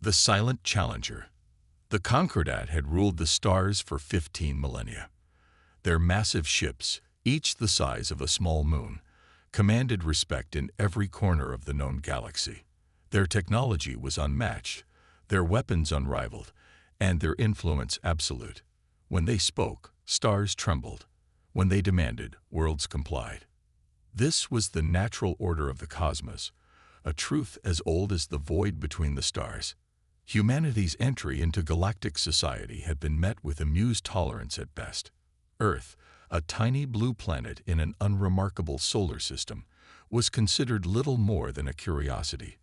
The Silent Challenger. The Concordat had ruled the stars for 15 millennia. Their massive ships, each the size of a small moon, commanded respect in every corner of the known galaxy. Their technology was unmatched, their weapons unrivaled, and their influence absolute. When they spoke, stars trembled. When they demanded, worlds complied. This was the natural order of the cosmos, a truth as old as the void between the stars. Humanity's entry into galactic society had been met with amused tolerance at best. Earth, a tiny blue planet in an unremarkable solar system, was considered little more than a curiosity.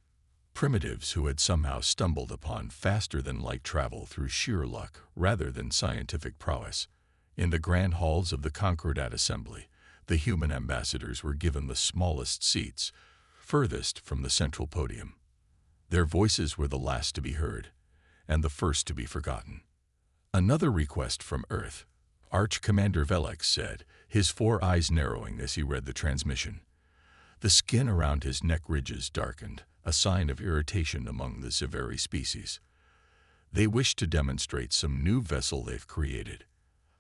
Primitives who had somehow stumbled upon faster-than-light travel through sheer luck rather than scientific prowess. In the grand halls of the Concordat Assembly, the human ambassadors were given the smallest seats, furthest from the central podium. Their voices were the last to be heard, and the first to be forgotten. Another request from Earth, Arch Commander Velix said, his 4 eyes narrowing as he read the transmission. The skin around his neck ridges darkened, a sign of irritation among the Ziveri species. They wish to demonstrate some new vessel they've created.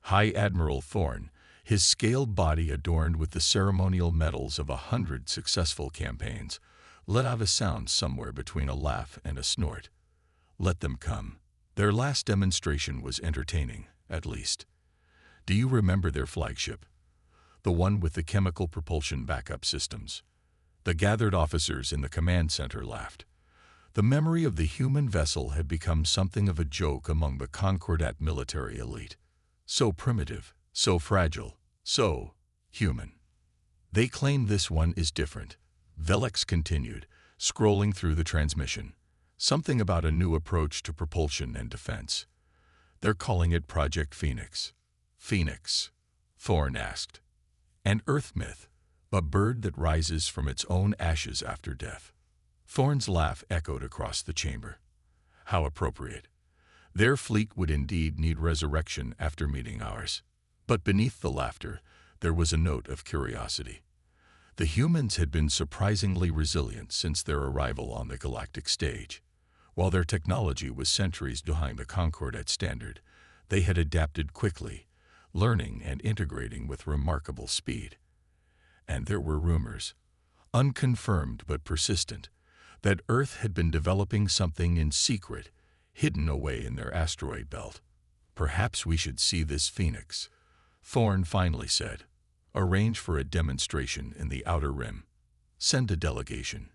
High Admiral Thorn, his scaled body adorned with the ceremonial medals of 100 successful campaigns, let out a sound somewhere between a laugh and a snort. Let them come. Their last demonstration was entertaining, at least. Do you remember their flagship? The one with the chemical propulsion backup systems. The gathered officers in the command center laughed. The memory of the human vessel had become something of a joke among the Concordat military elite. So primitive, so fragile, so human. They claim this one is different. Velix continued, scrolling through the transmission. Something about a new approach to propulsion and defense. They're calling it Project Phoenix. Phoenix? Thorn asked. An Earth myth, a bird that rises from its own ashes after death. Thorn's laugh echoed across the chamber. How appropriate. Their fleet would indeed need resurrection after meeting ours. But beneath the laughter, there was a note of curiosity. The humans had been surprisingly resilient since their arrival on the galactic stage. While their technology was centuries behind the Concordat standard, they had adapted quickly, learning and integrating with remarkable speed. And there were rumors, unconfirmed but persistent, that Earth had been developing something in secret, hidden away in their asteroid belt. Perhaps we should see this Phoenix, Thorn finally said. Arrange for a demonstration in the Outer Rim. Send a delegation.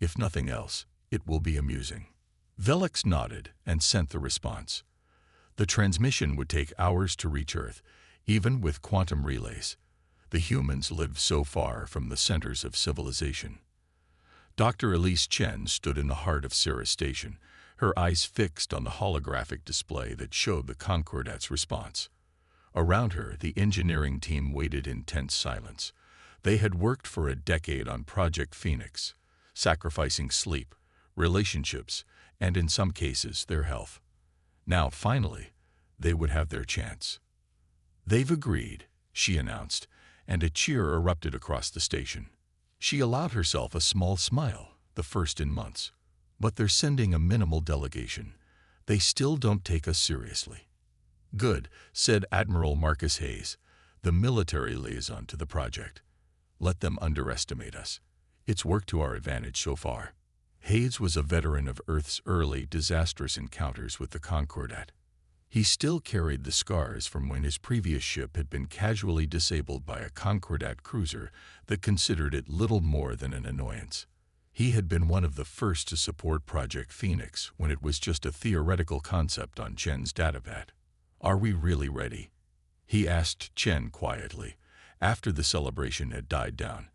If nothing else, it will be amusing. Velix nodded and sent the response. The transmission would take hours to reach Earth, even with quantum relays. The humans lived so far from the centers of civilization. Dr. Elise Chen stood in the heart of Sarah Station, her eyes fixed on the holographic display that showed the Concordat's response. Around her, the engineering team waited in tense silence. They had worked for a decade on Project Phoenix, sacrificing sleep, relationships, and in some cases, their health. Now, finally, they would have their chance. They've agreed, she announced, and a cheer erupted across the station. She allowed herself a small smile, the first in months. But they're sending a minimal delegation. They still don't take us seriously. Good, said Admiral Marcus Hayes, the military liaison to the project. Let them underestimate us. It's worked to our advantage so far. Hayes was a veteran of Earth's early, disastrous encounters with the Concordat. He still carried the scars from when his previous ship had been casually disabled by a Concordat cruiser that considered it little more than an annoyance. He had been one of the first to support Project Phoenix when it was just a theoretical concept on Chen's datapad. Are we really ready? He asked Chen quietly, after the celebration had died down,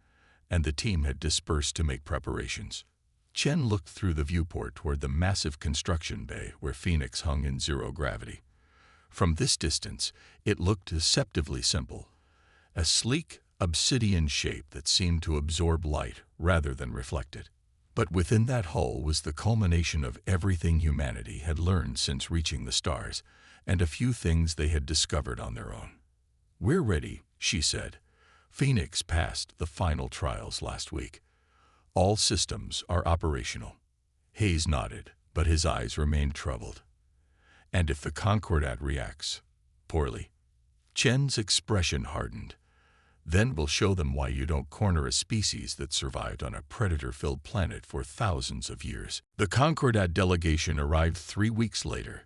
and the team had dispersed to make preparations. Chen looked through the viewport toward the massive construction bay where Phoenix hung in zero gravity. From this distance, it looked deceptively simple, a sleek, obsidian shape that seemed to absorb light rather than reflect it. But within that hull was the culmination of everything humanity had learned since reaching the stars, and a few things they had discovered on their own. We're ready, she said. Phoenix passed the final trials last week. All systems are operational. Hayes nodded, but his eyes remained troubled. And if the Concordat reacts poorly? Chen's expression hardened. Then we'll show them why you don't corner a species that survived on a predator-filled planet for thousands of years. The Concordat delegation arrived 3 weeks later.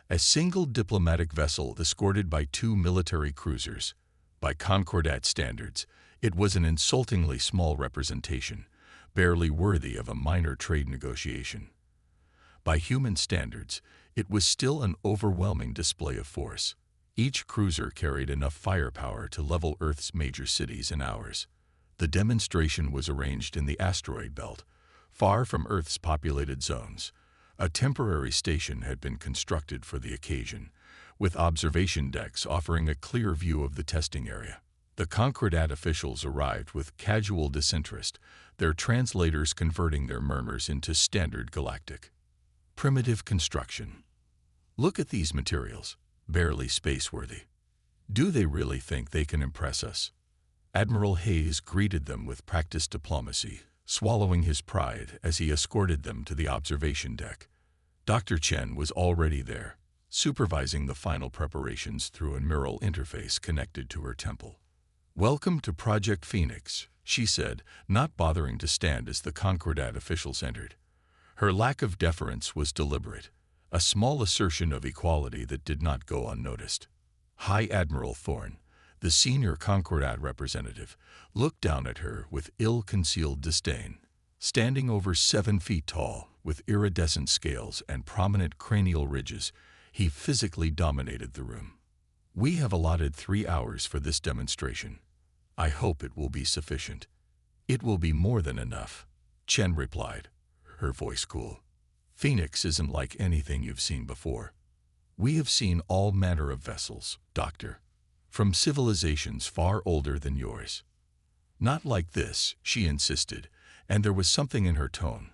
A single diplomatic vessel escorted by 2 military cruisers. By Concordat standards, it was an insultingly small representation, barely worthy of a minor trade negotiation. By human standards, it was still an overwhelming display of force. Each cruiser carried enough firepower to level Earth's major cities in hours. The demonstration was arranged in the asteroid belt, far from Earth's populated zones. A temporary station had been constructed for the occasion, with observation decks offering a clear view of the testing area. The Concordat officials arrived with casual disinterest, their translators converting their murmurs into standard Galactic. Primitive construction. Look at these materials, barely space-worthy. Do they really think they can impress us? Admiral Hayes greeted them with practiced diplomacy, swallowing his pride as he escorted them to the observation deck. Dr. Chen was already there, supervising the final preparations through a neural interface connected to her temple. "Welcome to Project Phoenix," she said, not bothering to stand as the Concordat officials entered. Her lack of deference was deliberate, a small assertion of equality that did not go unnoticed. High Admiral Thorne, the senior Concordat representative, looked down at her with ill-concealed disdain. Standing over 7 feet tall, with iridescent scales and prominent cranial ridges, he physically dominated the room. "We have allotted 3 hours for this demonstration. I hope it will be sufficient." "It will be more than enough," Chen replied, her voice cool. "Phoenix isn't like anything you've seen before. We have seen all manner of vessels, Doctor, from civilizations far older than yours." "Not like this," she insisted, and there was something in her tone,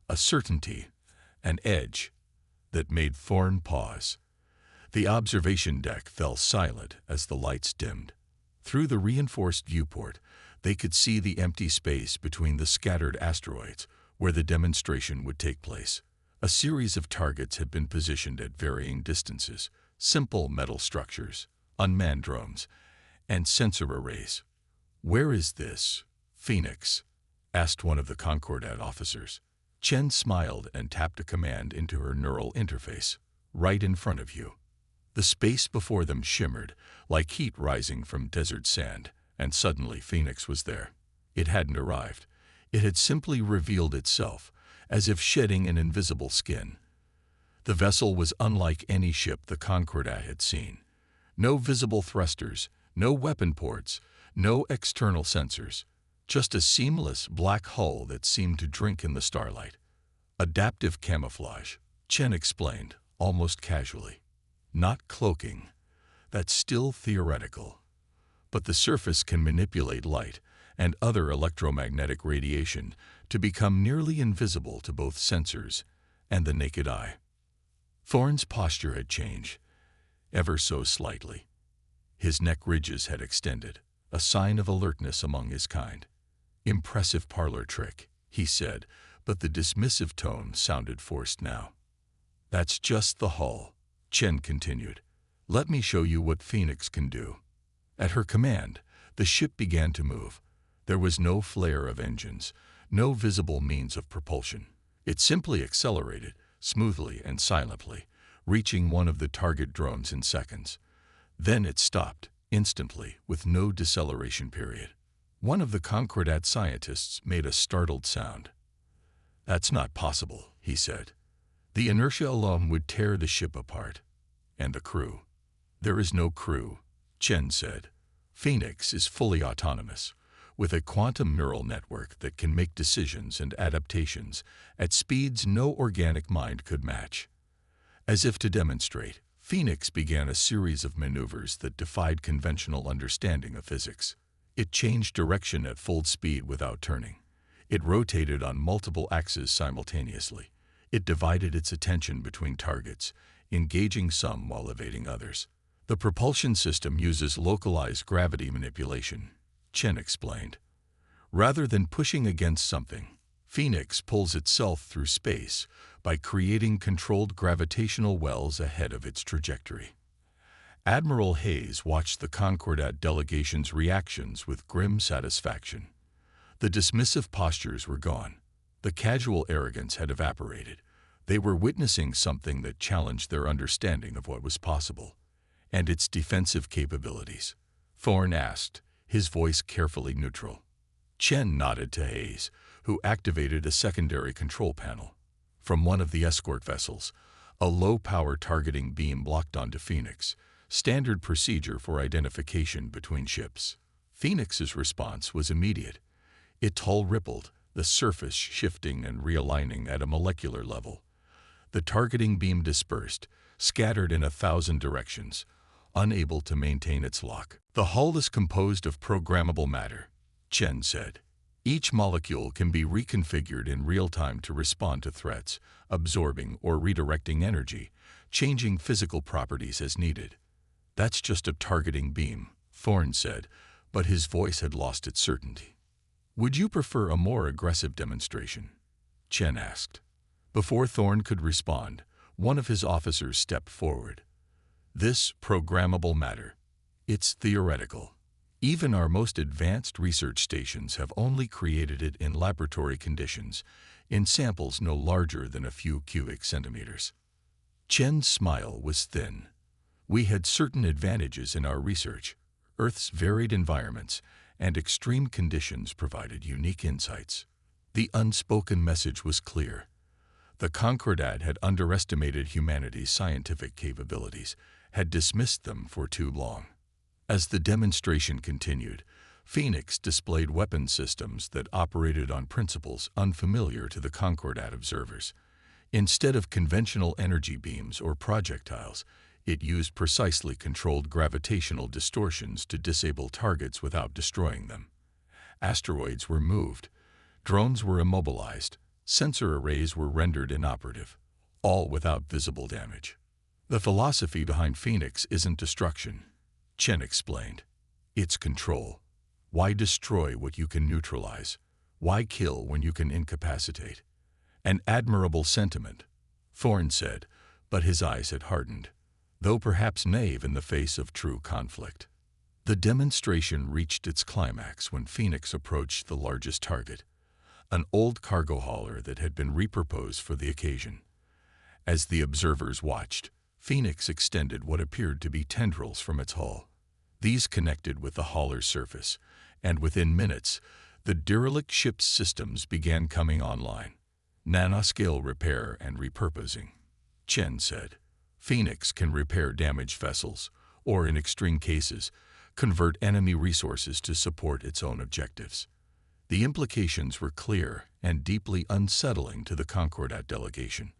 a certainty, an edge, that made Thorne pause. The observation deck fell silent as the lights dimmed. Through the reinforced viewport, they could see the empty space between the scattered asteroids where the demonstration would take place. A series of targets had been positioned at varying distances, simple metal structures, unmanned drones, and sensor arrays. "Where is this Phoenix?" asked one of the Concordat officers. Chen smiled and tapped a command into her neural interface. "Right in front of you." The space before them shimmered, like heat rising from desert sand, and suddenly Phoenix was there. It hadn't arrived. It had simply revealed itself, as if shedding an invisible skin. The vessel was unlike any ship the Concordat had seen. No visible thrusters, no weapon ports, no external sensors. Just a seamless black hull that seemed to drink in the starlight. "Adaptive camouflage," Chen explained, almost casually. "Not cloaking. That's still theoretical. But the surface can manipulate light and other electromagnetic radiation to become nearly invisible to both sensors and the naked eye." Thorne's posture had changed, ever so slightly. His neck ridges had extended, a sign of alertness among his kind. "Impressive parlor trick," he said, but the dismissive tone sounded forced now. "That's just the hull," Chen continued. "Let me show you what Phoenix can do." At her command, the ship began to move. There was no flare of engines, no visible means of propulsion. It simply accelerated, smoothly and silently, reaching one of the target drones in seconds. Then it stopped, instantly, with no deceleration period. One of the Concordat scientists made a startled sound. "That's not possible," he said. "The inertia alone would tear the ship apart. And the crew?" "There is no crew," Chen said. "Phoenix is fully autonomous, with a quantum neural network that can make decisions and adaptations at speeds no organic mind could match." As if to demonstrate, Phoenix began a series of maneuvers that defied conventional understanding of physics. It changed direction at full speed without turning. It rotated on multiple axes simultaneously. It divided its attention between targets, engaging some while evading others. "The propulsion system uses localized gravity manipulation," Chen explained. "Rather than pushing against something, Phoenix pulls itself through space by creating controlled gravitational wells ahead of its trajectory. Admiral Hayes watched the Concordat delegation's reactions with grim satisfaction. The dismissive postures were gone. The casual arrogance had evaporated. They were witnessing something that challenged their understanding of what was possible and its defensive capabilities. Thorne asked, his voice carefully neutral. Chen nodded to Hayes, who activated a secondary control panel. From one of the escort vessels, a low-power targeting beam locked onto Phoenix, standard procedure for identification between ships. Phoenix's response was immediate. Its hull rippled, the surface shifting and realigning at a molecular level. The targeting beam dispersed, scattered in 1,000 directions, unable to maintain its lock. The hull is composed of programmable matter, Chen said. Each molecule can be reconfigured in real time to respond to threats, absorbing or redirecting energy, changing physical properties as needed. That's just a targeting beam, Thorne said, but his voice had lost its certainty. Would you prefer a more aggressive demonstration? Chen asked. Before Thorne could respond, one of his officers stepped forward. This programmable matter, it's theoretical. Even our most advanced research stations have only created it in laboratory conditions, in samples no larger than a few cubic centimeters. Chen's smile was thin. We had certain advantages in our research. Earth's varied environments and extreme conditions provided unique insights. The unspoken message was clear. The Concordat had underestimated humanity's scientific capabilities, had dismissed them for too long. As the demonstration continued, Phoenix displayed weapon systems that operated on principles unfamiliar to the Concordat observers. Instead of conventional energy beams or projectiles, it used precisely controlled gravitational distortions to disable targets without destroying them. Asteroids were moved, drones were immobilized, sensor arrays were rendered inoperative, all without visible damage. The philosophy behind Phoenix isn't destruction, Chen explained. It's control. Why destroy what you can neutralize? Why kill when you can incapacitate? An admirable sentiment, Thorne said, but his eyes had hardened, though perhaps naive in the face of true conflict. The demonstration reached its climax when Phoenix approached the largest target, an old cargo hauler that had been repurposed for the occasion. As the observers watched, Phoenix extended what appeared to be tendrils from its hull. These connected with the hauler's surface, and within minutes, the derelict ship's systems began coming online. Nanoscale repair and repurposing, Chen said. Phoenix can repair damaged vessels, or in extreme cases, convert enemy resources to support its own objectives. The implications were clear and deeply unsettling to the Concordat delegation.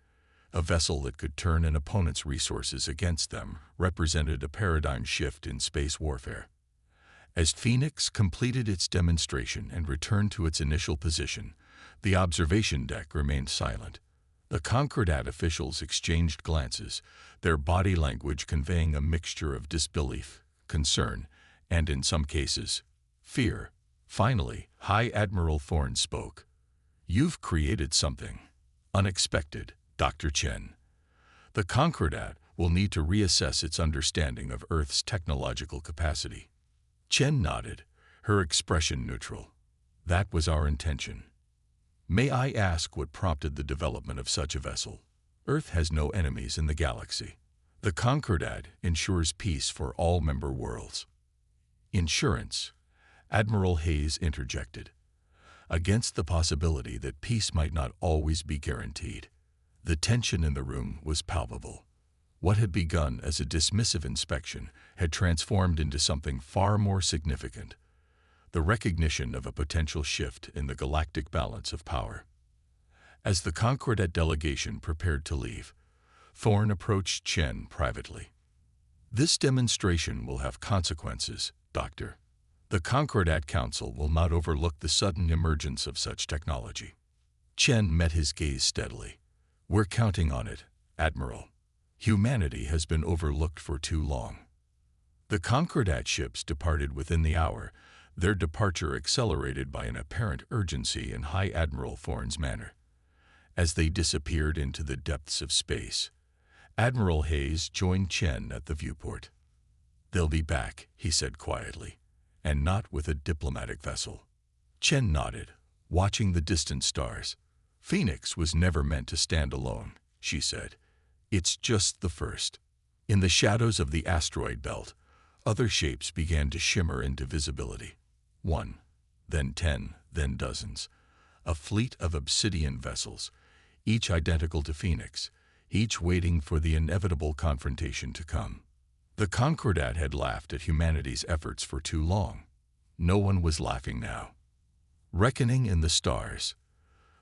A vessel that could turn an opponent's resources against them represented a paradigm shift in space warfare. As Phoenix completed its demonstration and returned to its initial position, the observation deck remained silent. The Concordat officials exchanged glances, their body language conveying a mixture of disbelief, concern, and in some cases, fear. Finally, High Admiral Thorne spoke. You've created something unexpected, Dr. Chen. The Concordat will need to reassess its understanding of Earth's technological capacity. Chen nodded, her expression neutral. That was our intention. May I ask what prompted the development of such a vessel? Earth has no enemies in the galaxy. The Concordat ensures peace for all member worlds. Insurance, Admiral Hayes interjected, against the possibility that peace might not always be guaranteed. The tension in the room was palpable. What had begun as a dismissive inspection had transformed into something far more significant, the recognition of a potential shift in the galactic balance of power. As the Concordat delegation prepared to leave, Thorne approached Chen privately. This demonstration will have consequences, Doctor. The Concordat Council will not overlook the sudden emergence of such technology. Chen met his gaze steadily. We're counting on it, Admiral. Humanity has been overlooked for too long. The Concordat ships departed within the hour, their departure accelerated by an apparent urgency in High Admiral Thorne's manner. As they disappeared into the depths of space, Admiral Hayes joined Chen at the viewport. "They'll be back," he said quietly, "and not with a diplomatic vessel." Chen nodded, watching the distant stars. "Phoenix was never meant to stand alone," she said. "It's just the first." In the shadows of the asteroid belt, other shapes began to shimmer into visibility. 1, then 10, then dozens. A fleet of obsidian vessels, each identical to Phoenix, each waiting for the inevitable confrontation to come. The Concordat had laughed at humanity's efforts for too long. No one was laughing now. Reckoning in the stars.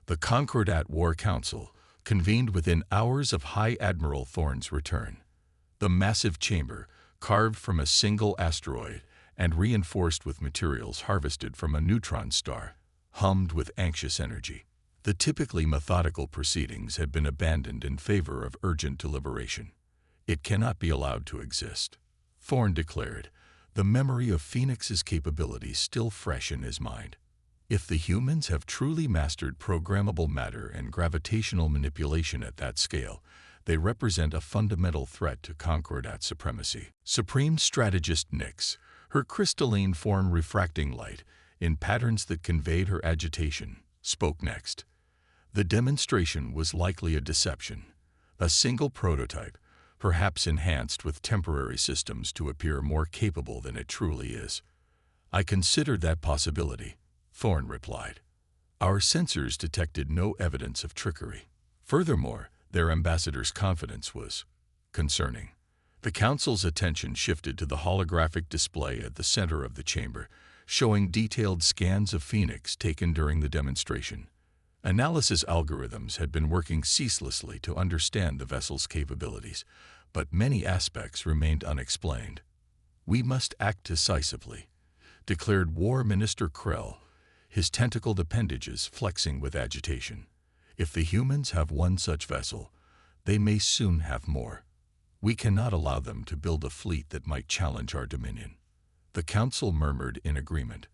The Concordat War Council convened within hours of High Admiral Thorne's return. The massive chamber, carved from a single asteroid and reinforced with materials harvested from a neutron star, hummed with anxious energy. The typically methodical proceedings had been abandoned in favor of urgent deliberation. "It cannot be allowed to exist," Thorne declared, the memory of Phoenix's capabilities still fresh in his mind. "If the humans have truly mastered programmable matter and gravitational manipulation at that scale, they represent a fundamental threat to Concordat supremacy." Supreme Strategist Nyx, her crystalline form refracting light in patterns that conveyed her agitation, spoke next. The demonstration was likely a deception, a single prototype, perhaps enhanced with temporary systems to appear more capable than it truly is. "I considered that possibility," Thorne replied. "Our sensors detected no evidence of trickery. Furthermore, their ambassador's confidence was concerning." The Council's attention shifted to the holographic display at the center of the chamber, showing detailed scans of Phoenix taken during the demonstration. Analysis algorithms had been working ceaselessly to understand the vessel's capabilities, but many aspects remained unexplained. "We must act decisively," declared War Minister Krell, his tentacled appendages flexing with agitation. "If the humans have one such vessel, they may soon have more. We cannot allow them to build a fleet that might challenge our dominion." The Council murmured in agreement.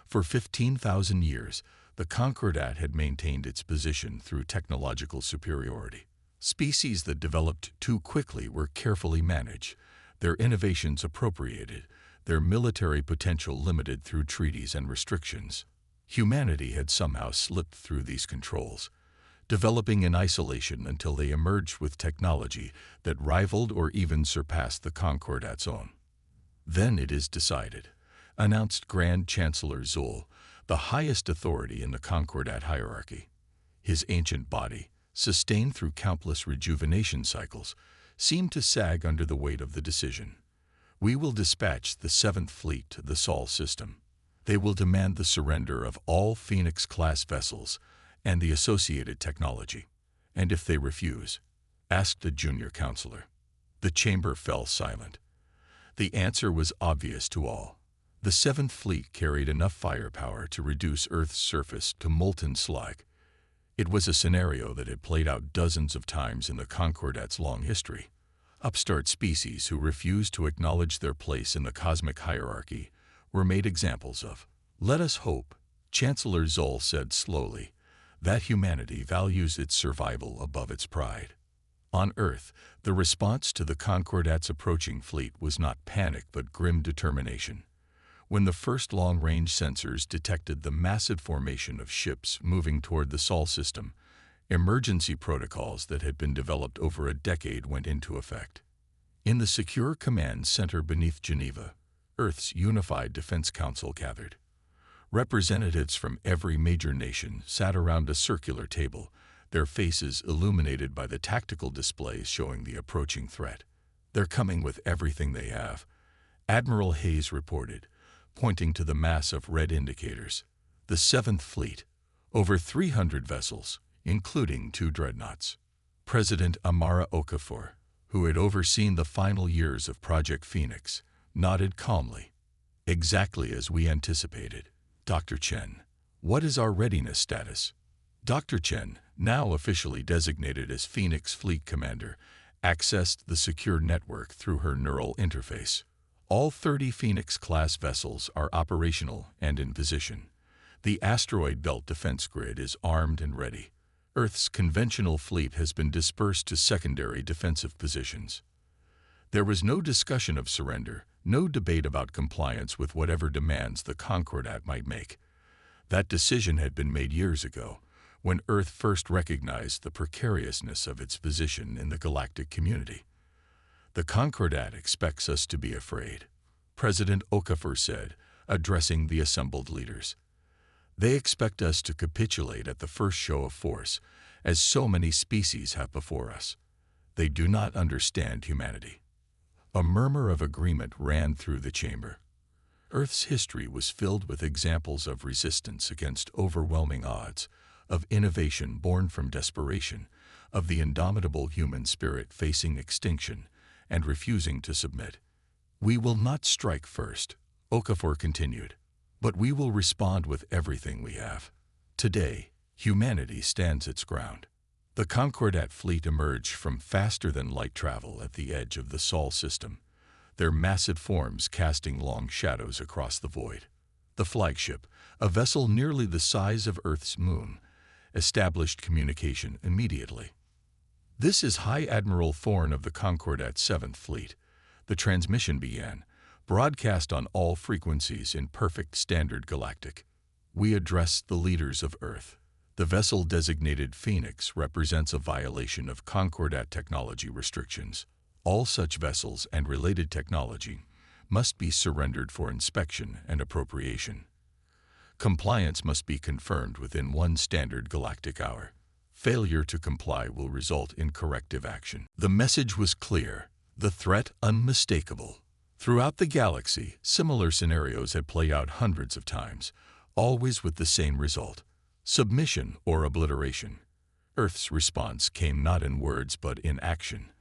For 15,000 years, the Concordat had maintained its position through technological superiority. Species that developed too quickly were carefully managed, their innovations appropriated, their military potential limited through treaties and restrictions. Humanity had somehow slipped through these controls, developing in isolation until they emerged with technology that rivaled or even surpassed the Concordat's own. "Then it is decided," announced Grand Chancellor Zoll, the highest authority in the Concordat hierarchy. His ancient body, sustained through countless rejuvenation cycles, seemed to sag under the weight of the decision. "We will dispatch the 7th Fleet to the Sol system. They will demand the surrender of all Phoenix-class vessels and the associated technology." "And if they refuse?" asked the junior counselor. The chamber fell silent. The answer was obvious to all. The 7th Fleet carried enough firepower to reduce Earth's surface to molten slag. It was a scenario that had played out dozens of times in the Concordat's long history. Upstart species who refused to acknowledge their place in the cosmic hierarchy were made examples of. "Let us hope," Chancellor Zoll said slowly, "that humanity values its survival above its pride." On Earth, the response to the Concordat's approaching fleet was not panic but grim determination. When the first long-range sensors detected the massive formation of ships moving toward the Sol system, emergency protocols that had been developed over a decade went into effect. In the secure command center beneath Geneva, Earth's Unified Defense Council gathered. Representatives from every major nation sat around a circular table, their faces illuminated by the tactical displays showing the approaching threat. "They're coming with everything they have," Admiral Hayes reported, pointing to the mass of red indicators. "The 7th Fleet, over 300 vessels, including 2 dreadnoughts." President Amara Okafor, who had overseen the final years of Project Phoenix, nodded calmly. "Exactly as we anticipated. Dr. Chen, what is our readiness status?" Dr. Chen, now officially designated as Phoenix Fleet Commander, accessed the secure network through her neural interface. "All 30 Phoenix-class vessels are operational and in position. The asteroid belt defense grid is armed and ready. Earth's conventional fleet has been dispersed to secondary defensive positions. There was no discussion of surrender, no debate about compliance with whatever demands the Concordat might make. That decision had been made years ago, when Earth first recognized the precariousness of its position in the galactic community. The Concordat expects us to be afraid, President Okafor said, addressing the assembled leaders. They expect us to capitulate at the first show of force, as so many species have before us. They do not understand humanity. A murmur of agreement ran through the chamber. Earth's history was filled with examples of resistance against overwhelming odds, of innovation born from desperation, of the indomitable human spirit facing extinction and refusing to submit. We will not strike first, Okafor continued, but we will respond with everything we have. Today, humanity stands its ground. The Concordat fleet emerged from faster-than-light travel at the edge of the Sol system, their massive forms casting long shadows across the void. The flagship, a vessel nearly the size of Earth's moon, established communication immediately. "This is High Admiral Thorne of the Concordat 7th Fleet." The transmission began, broadcast on all frequencies in perfect standard galactic. "We address the leaders of Earth. The vessel designated Phoenix represents a violation of Concordat technology restrictions. All such vessels and related technology must be surrendered for inspection and appropriation. Compliance must be confirmed within 1 standard galactic hour. Failure to comply will result in corrective action." The message was clear, the threat unmistakable. Throughout the galaxy, similar scenarios had played out hundreds of times, always with the same result: submission or obliteration. Earth's response came not in words but in action.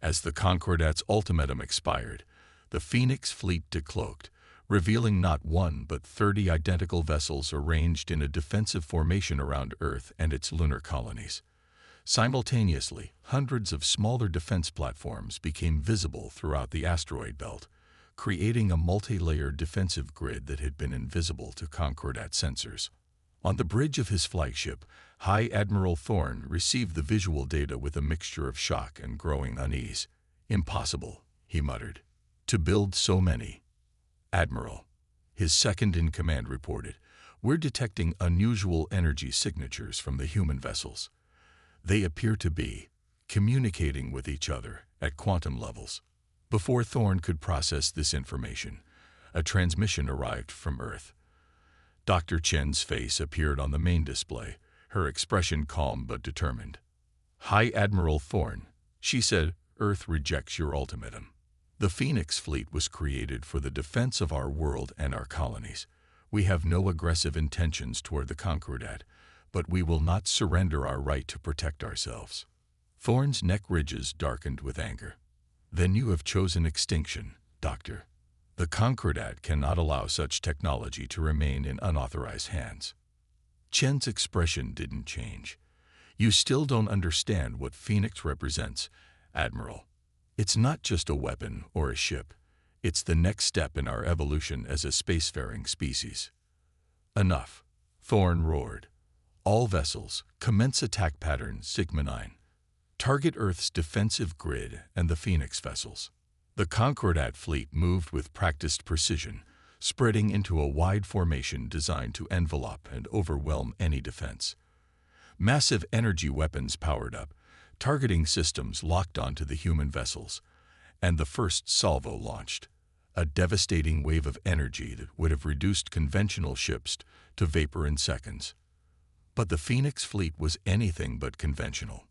As the Concordat's ultimatum expired, the Phoenix fleet decloaked, revealing not 1 but 30 identical vessels arranged in a defensive formation around Earth and its lunar colonies. Simultaneously, hundreds of smaller defense platforms became visible throughout the asteroid belt, creating a multi-layered defensive grid that had been invisible to Concordat sensors. On the bridge of his flagship, High Admiral Thorne received the visual data with a mixture of shock and growing unease. "Impossible," he muttered, "to build so many." "Admiral," his second-in-command reported, "we're detecting unusual energy signatures from the human vessels. They appear to be communicating with each other at quantum levels." Before Thorne could process this information, a transmission arrived from Earth. Dr. Chen's face appeared on the main display, her expression calm but determined. "High Admiral Thorne," she said, "Earth rejects your ultimatum. The Phoenix fleet was created for the defense of our world and our colonies. We have no aggressive intentions toward the Concordat, but we will not surrender our right to protect ourselves." Thorne's neck ridges darkened with anger. "Then you have chosen extinction, Doctor. The Concordat cannot allow such technology to remain in unauthorized hands." Chen's expression didn't change. "You still don't understand what Phoenix represents, Admiral. It's not just a weapon or a ship. It's the next step in our evolution as a spacefaring species." "Enough," Thorne roared. "All vessels, commence attack pattern Sigma 9. Target Earth's defensive grid and the Phoenix vessels." The Concordat fleet moved with practiced precision, spreading into a wide formation designed to envelop and overwhelm any defense. Massive energy weapons powered up, targeting systems locked onto the human vessels, and the first salvo launched, a devastating wave of energy that would have reduced conventional ships to vapor in seconds. But the Phoenix fleet was anything but conventional.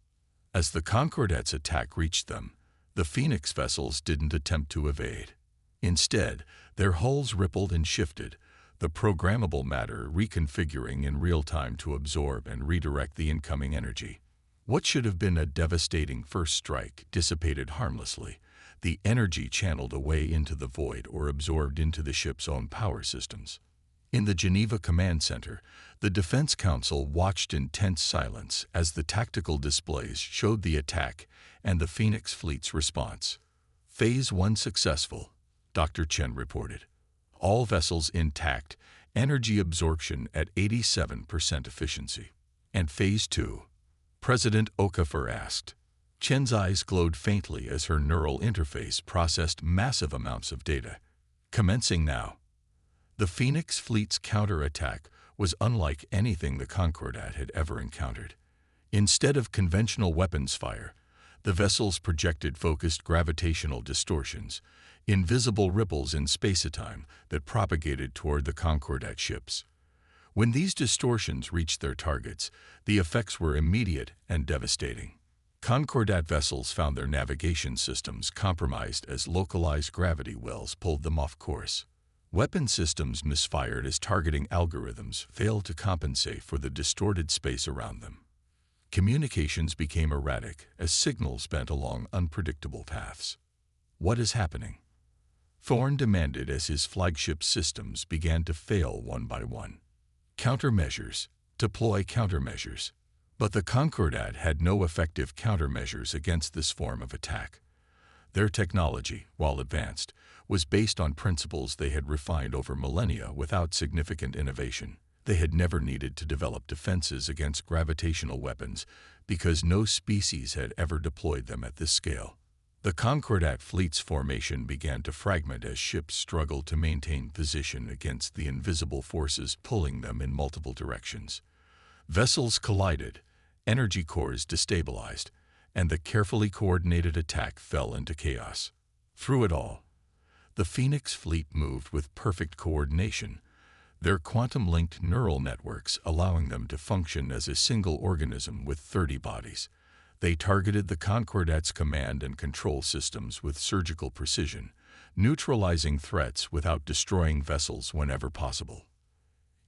As the Concordat's attack reached them, the Phoenix vessels didn't attempt to evade. Instead, their hulls rippled and shifted, the programmable matter reconfiguring in real time to absorb and redirect the incoming energy. What should have been a devastating first strike dissipated harmlessly, the energy channeled away into the void or absorbed into the ship's own power systems. In the Geneva Command Center, the Defense Council watched in tense silence as the tactical displays showed the attack and the Phoenix fleet's response. "Phase 1 successful," Dr. Chen reported. "All vessels intact, energy absorption at 87% efficiency. And Phase 2, President Okafor asked. Chen's eyes glowed faintly as her neural interface processed massive amounts of data. Commencing now. The Phoenix fleet's counterattack was unlike anything the Concordat had ever encountered. Instead of conventional weapons fire, the vessels projected focused gravitational distortions, invisible ripples in space-time that propagated toward the Concordat ships. When these distortions reached their targets, the effects were immediate and devastating. Concordat vessels found their navigation systems compromised as localized gravity wells pulled them off course. Weapon systems misfired as targeting algorithms failed to compensate for the distorted space around them. Communications became erratic as signals bent along unpredictable paths. What is happening? Thorne demanded as his flagship systems began to fail one by one. Countermeasures. Deploy countermeasures. But the Concordat had no effective countermeasures against this form of attack. Their technology, while advanced, was based on principles they had refined over millennia without significant innovation. They had never needed to develop defenses against gravitational weapons because no species had ever deployed them at this scale. The Concordat fleet's formation began to fragment as ships struggled to maintain position against the invisible forces pulling them in multiple directions. Vessels collided, energy cores destabilized, and the carefully coordinated attack fell into chaos. Through it all, the Phoenix fleet moved with perfect coordination, their quantum-linked neural networks allowing them to function as a single organism with 30 bodies. They targeted the Concordat's command and control systems with surgical precision, neutralizing threats without destroying vessels whenever possible.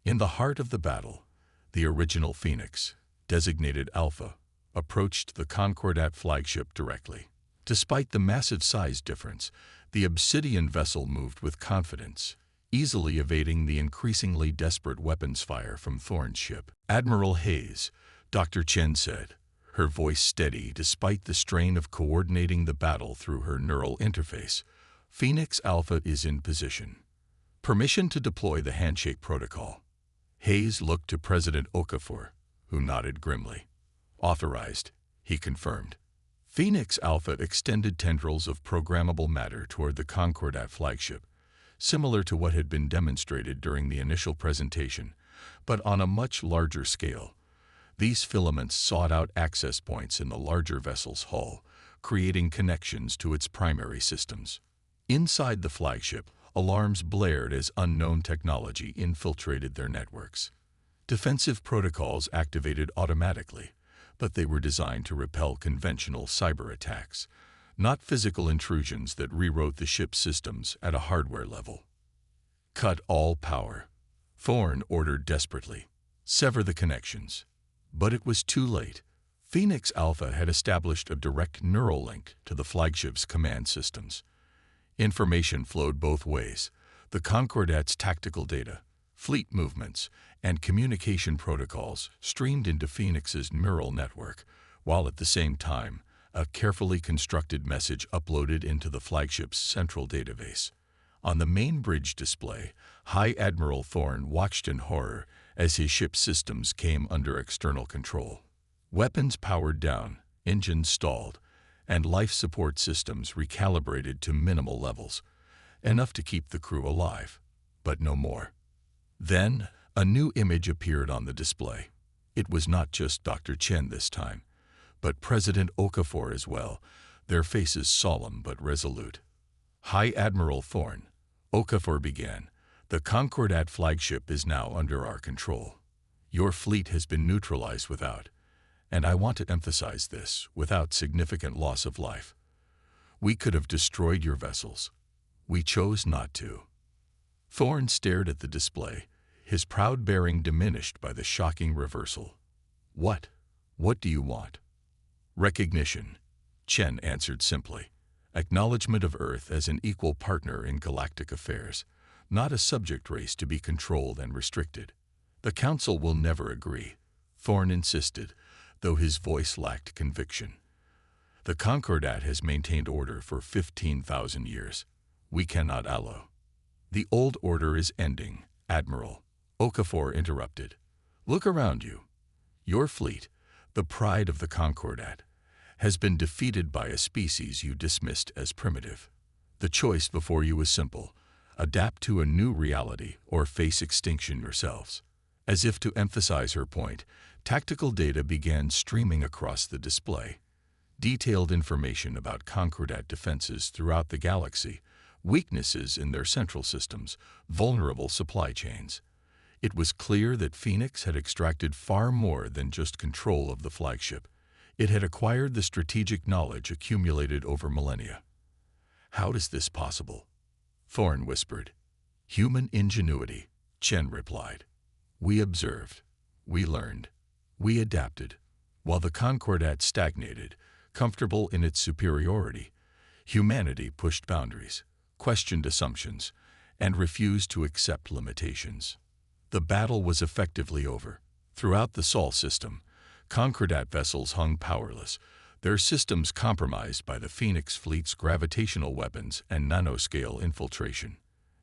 In the heart of the battle, the original Phoenix, designated Alpha, approached the Concordat flagship directly. Despite the massive size difference, the Obsidian vessel moved with confidence, easily evading the increasingly desperate weapons fire from Thorne's ship. Admiral Hayes, Dr. Chen said, her voice steady despite the strain of coordinating the battle through her neural interface. Phoenix Alpha is in position. Permission to deploy the handshake protocol. Hayes looked to President Okafor, who nodded grimly. Authorized, he confirmed. Phoenix Alpha extended tendrils of programmable matter toward the Concordat flagship, similar to what had been demonstrated during the initial presentation, but on a much larger scale. These filaments sought out access points in the larger vessel's hull, creating connections to its primary systems. Inside the flagship, alarms blared as unknown technology infiltrated their networks. Defensive protocols activated automatically, but they were designed to repel conventional cyber attacks, not physical intrusions that rewrote the ship's systems at a hardware level. Cut all power, Thorne ordered desperately. Sever the connections. But it was too late. Phoenix Alpha had established a direct neural link to the flagship's command systems. Information flowed both ways. The Concordat's tactical data, fleet movements, and communication protocols streamed into Phoenix's neural network, while at the same time, a carefully constructed message uploaded into the flagship's central database. On the main bridge display, High Admiral Thorne watched in horror as his ship's systems came under external control. Weapons powered down, engines stalled, and life support systems recalibrated to minimal levels, enough to keep the crew alive, but no more. Then, a new image appeared on the display. It was not just Dr. Chen this time, but President Okafor as well, their faces solemn but resolute. High Admiral Thorne, Okafor began, the Concordat flagship is now under our control. Your fleet has been neutralized without, and I want to emphasize this, without significant loss of life. We could have destroyed your vessels. We chose not to. Thorne stared at the display, his proud bearing diminished by the shocking reversal. What? What do you want? Recognition, Chen answered simply. Acknowledgement of Earth as an equal partner in galactic affairs, not a subject race to be controlled and restricted. The Council will never agree, Thorne insisted, though his voice lacked conviction. The Concordat has maintained order for 15,000 years. We cannot allow. The old order is ending, Admiral, Okafor interrupted. Look around you. Your fleet, The pride of the Concordat has been defeated by a species you dismissed as primitive. The choice before you was simple: adapt to a new reality or face extinction yourselves. As if to emphasize her point, tactical data began streaming across the display. Detailed information about Concordat defenses throughout the galaxy, weaknesses in their central systems, vulnerable supply chains. It was clear that Phoenix had extracted far more than just control of the flagship. It had acquired the strategic knowledge accumulated over millennia. "How is this possible?" Thorn whispered. "Human ingenuity," Chen replied. "We observed, we learned, we adapted." While the Concordat stagnated, comfortable in its superiority, humanity pushed boundaries, questioned assumptions, and refused to accept limitations. The battle was effectively over. Throughout the Sol system, Concordat vessels hung powerless, their systems compromised by the Phoenix fleet's gravitational weapons and nanoscale infiltration.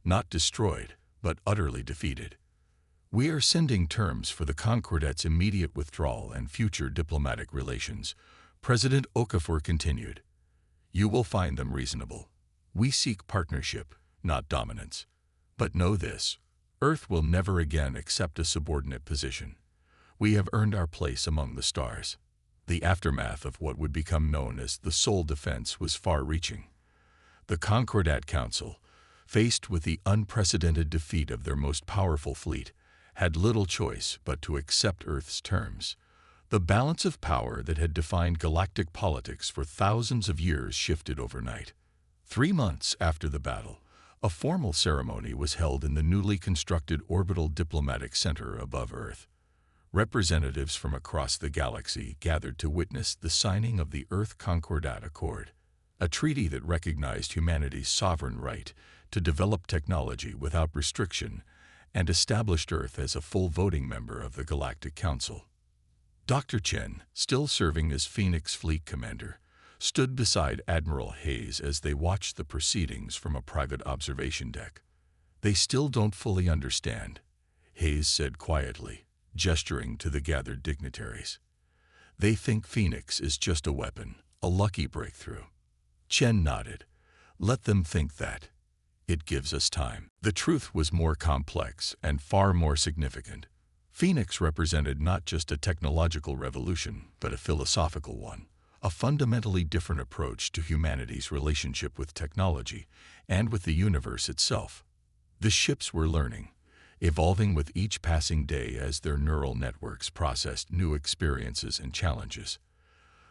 Not destroyed, but utterly defeated. "We are sending terms for the Concordat's immediate withdrawal and future diplomatic relations," President Okafor continued. "You will find them reasonable. We seek partnership, not dominance. But know this: Earth will never again accept a subordinate position. We have earned our place among the stars." The aftermath of what would become known as the Sol Defense was far-reaching. The Concordat Council, faced with the unprecedented defeat of their most powerful fleet, had little choice but to accept Earth's terms. The balance of power that had defined galactic politics for thousands of years shifted overnight. 3 months after the battle, a formal ceremony was held in the newly constructed orbital diplomatic center above Earth. Representatives from across the galaxy gathered to witness the signing of the Earth-Concordat Accord, a treaty that recognized humanity's sovereign right to develop technology without restriction and established Earth as a full voting member of the Galactic Council. Dr. Chen, still serving as Phoenix Fleet Commander, stood beside Admiral Hayes as they watched the proceedings from a private observation deck. "They still don't fully understand," Hayes said quietly, gesturing to the gathered dignitaries. "They think Phoenix is just a weapon, a lucky breakthrough." Chen nodded. "Let them think that. It gives us time." The truth was more complex and far more significant. Phoenix represented not just a technological revolution, but a philosophical one. A fundamentally different approach to humanity's relationship with technology and with the universe itself. The ships were learning, evolving with each passing day as their neural networks processed new experiences and challenges.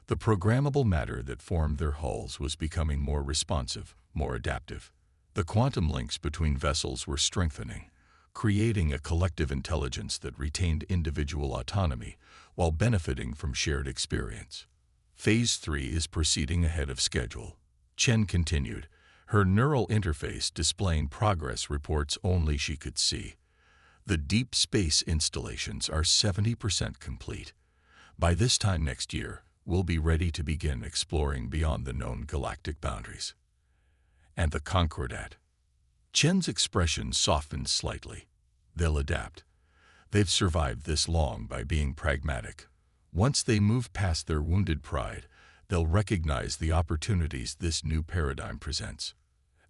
The programmable matter that formed their hulls was becoming more responsive, more adaptive. The quantum links between vessels were strengthening, creating a collective intelligence that retained individual autonomy while benefiting from shared experience. "Phase 3 is proceeding ahead of schedule," Chen continued, her neural interface displaying progress reports only she could see. "The deep space installations are 70% complete. By this time next year, we'll be ready to begin exploring beyond the known galactic boundaries." "And the Concordat?" Chen's expression softened slightly. "They'll adapt. They've survived this long by being pragmatic. Once they move past their wounded pride, they'll recognize the opportunities this new paradigm presents."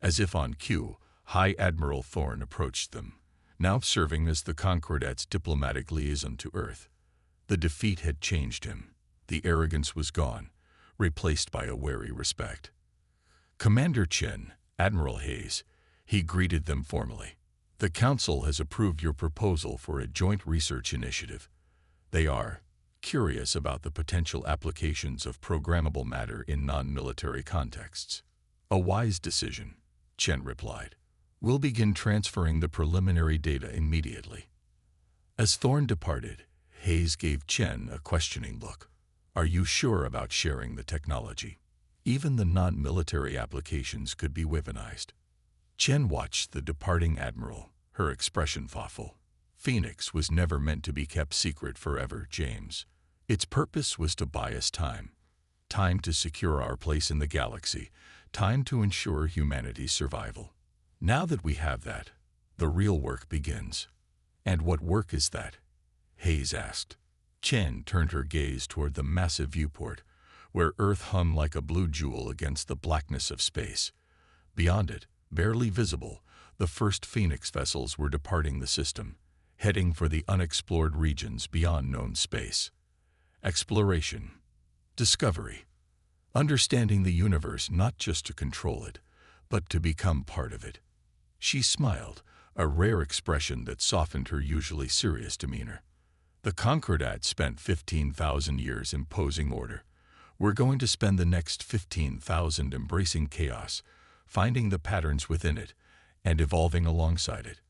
As if on cue, High Admiral Thorn approached them, now serving as the Concordat's diplomatic liaison to Earth. The defeat had changed him. The arrogance was gone, replaced by a wary respect. "Commander Chen, Admiral Hayes," he greeted them formally. "The Council has approved your proposal for a joint research initiative. They are curious about the potential applications of programmable matter in non-military contexts." "A wise decision," Chen replied. "We'll begin transferring the preliminary data immediately." As Thorn departed, Hayes gave Chen a questioning look. "Are you sure about sharing the technology? Even the non-military applications could be weaponized." Chen watched the departing admiral, her expression thoughtful. "Phoenix was never meant to be kept secret forever, James. Its purpose was to buy us time. Time to secure our place in the galaxy, time to ensure humanity's survival. Now that we have that, the real work begins." "And what work is that?" Hayes asked. Chen turned her gaze toward the massive viewport, where Earth hung like a blue jewel against the blackness of space. Beyond it, barely visible, the first Phoenix vessels were departing the system, heading for the unexplored regions beyond known space. Exploration. Discovery. Understanding the universe not just to control it, but to become part of it. She smiled, a rare expression that softened her usually serious demeanor. The Concordat spent 15,000 years imposing order. We're going to spend the next 15,000 embracing chaos, finding the patterns within it, and evolving alongside it.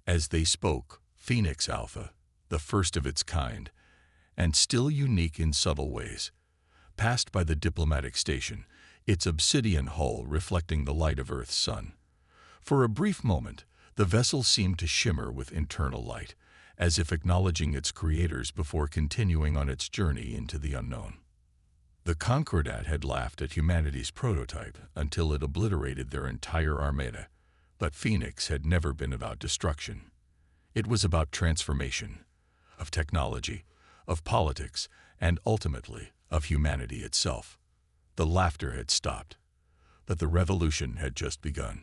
As they spoke, Phoenix Alpha, the first of its kind, and still unique in subtle ways, passed by the diplomatic station, its obsidian hull reflecting the light of Earth's sun. For a brief moment, the vessel seemed to shimmer with internal light, as if acknowledging its creators before continuing on its journey into the unknown. The Concordat had laughed at humanity's prototype until it obliterated their entire armada, but Phoenix had never been about destruction. It was about transformation, of technology, of politics, and ultimately of humanity itself. The laughter had stopped, but the revolution had just begun.